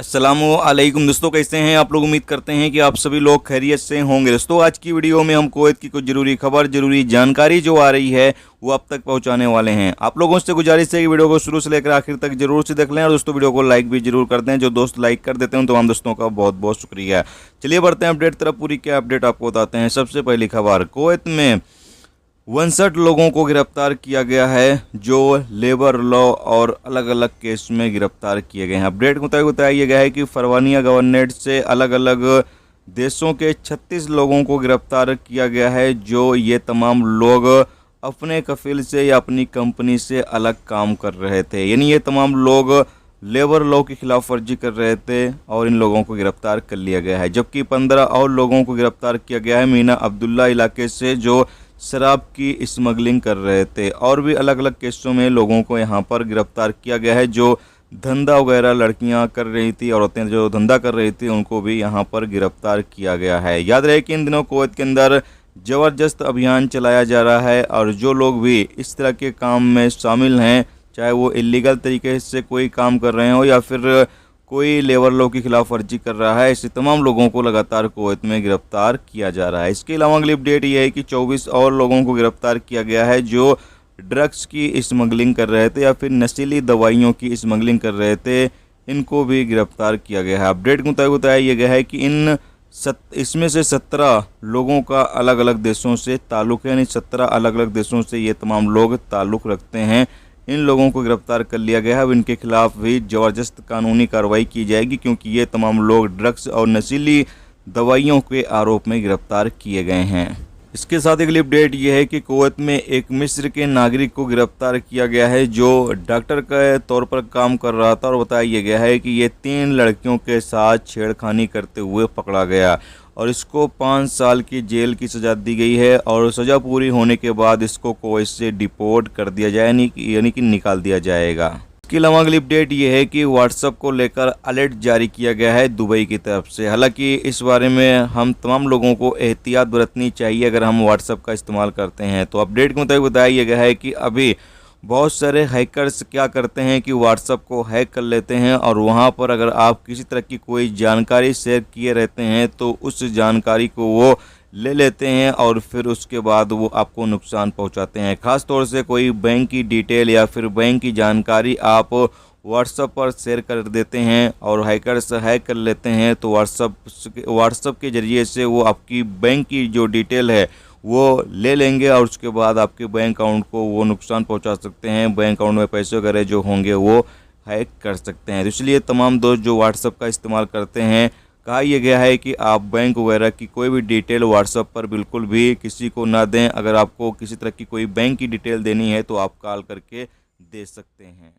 अस्सलामुअलैकुम दोस्तों, कैसे हैं आप लोग। उम्मीद करते हैं कि आप सभी लोग खैरियत से होंगे। दोस्तों आज की वीडियो में हम कुवैत की कुछ ज़रूरी खबर, ज़रूरी जानकारी जो आ रही है वो आप तक पहुंचाने वाले हैं। आप लोगों से गुजारिश है कि वीडियो को शुरू से लेकर आखिर तक जरूर से देख लें और दोस्तों वीडियो को लाइक भी जरूर कर दें। जो दोस्त लाइक कर देते हैं तमाम दोस्तों का बहुत बहुत शुक्रिया। चलिए बढ़ते हैं अपडेट तरफ। पूरी क्या अपडेट आपको बताते हैं। सबसे पहली खबर, कुवैत में 59 लोगों को गिरफ्तार किया गया है जो लेबर लॉ और अलग अलग केस में गिरफ्तार किए गए हैं। अपडेट के मुताबिक बताया गया है कि फरवानिया गवर्नरेट से अलग अलग देशों के 36 लोगों को गिरफ्तार किया गया है जो ये तमाम लोग अपने कफील से या अपनी कंपनी से अलग काम कर रहे थे। यानी ये तमाम लोग लेबर लॉ की खिलाफ वर्जी कर रहे थे और इन लोगों को गिरफ्तार कर लिया गया है। जबकि 15 और लोगों को गिरफ्तार किया गया है मीना अब्दुल्ला इलाके से जो शराब की स्मगलिंग कर रहे थे। और भी अलग अलग केसों में लोगों को यहाँ पर गिरफ्तार किया गया है। जो धंधा वगैरह लड़कियाँ कर रही थी, औरतें जो धंधा कर रही थी, उनको भी यहाँ पर गिरफ्तार किया गया है। याद रहे कि इन दिनों कुवैत के अंदर ज़बरदस्त अभियान चलाया जा रहा है और जो लोग भी इस तरह के काम में शामिल हैं, चाहे वो इलीगल तरीके से कोई काम कर रहे हो या फिर कोई लेबर लॉ की खिलाफ वर्जी कर रहा है, ऐसे तमाम लोगों को लगातार कुवैत में गिरफ्तार किया जा रहा है। इसके अलावा अगली अपडेट ये है कि 24 और लोगों को गिरफ्तार किया गया है जो ड्रग्स की स्मगलिंग कर रहे थे या फिर नशीली दवाइयों की स्मगलिंग कर रहे थे। इनको भी गिरफ्तार किया गया है। अपडेट के मुताबिक बताया गया है कि इसमें से 17 लोगों का अलग अलग देशों से ताल्लुक़ है। यानी 17 अलग अलग देशों से ये तमाम लोग ताल्लुक़ रखते हैं। इन लोगों को गिरफ्तार कर लिया गया है। अब इनके खिलाफ भी ज़बरदस्त कानूनी कार्रवाई की जाएगी क्योंकि ये तमाम लोग ड्रग्स और नशीली दवाइयों के आरोप में गिरफ्तार किए गए हैं। इसके साथ अगली अपडेट ये है कि कुवैत में एक मिस्र के नागरिक को गिरफ्तार किया गया है जो डॉक्टर के तौर पर काम कर रहा था और बताया गया है कि ये 3 लड़कियों के साथ छेड़खानी करते हुए पकड़ा गया और इसको 5 साल की जेल की सज़ा दी गई है और सज़ा पूरी होने के बाद इसको कुवैत से डिपोर्ट कर दिया जाए यानी कि निकाल दिया जाएगा। इसके अलावा अगली अपडेट ये है कि व्हाट्सएप को लेकर अलर्ट जारी किया गया है दुबई की तरफ से। हालांकि इस बारे में हम तमाम लोगों को एहतियात बरतनी चाहिए अगर हम व्हाट्सएप का इस्तेमाल करते हैं। तो अपडेट के मुताबिक बताया गया है कि अभी बहुत सारे हैकर्स क्या करते हैं कि व्हाट्सएप को हैक कर लेते हैं और वहां पर अगर आप किसी तरह की कोई जानकारी शेयर किए रहते हैं तो उस जानकारी को वो ले लेते हैं और फिर उसके बाद वो आपको नुकसान पहुंचाते हैं। ख़ास तौर से कोई बैंक की डिटेल या फिर बैंक की जानकारी आप व्हाट्सएप पर शेयर कर देते हैं और हैकर्स हैक कर लेते हैं तो व्हाट्सएप के ज़रिए से वो आपकी बैंक की जो डिटेल है वो ले लेंगे और उसके बाद आपके बैंक अकाउंट को वो नुकसान पहुंचा सकते हैं। बैंक अकाउंट में पैसे वगैरह जो होंगे वो हैक कर सकते हैं। तो इसलिए तमाम दोस्त जो व्हाट्सएप का इस्तेमाल करते हैं, कहा यह गया है कि आप बैंक वगैरह की कोई भी डिटेल व्हाट्सएप पर बिल्कुल भी किसी को ना दें। अगर आपको किसी तरह की कोई बैंक की डिटेल देनी है तो आप कॉल करके दे सकते हैं।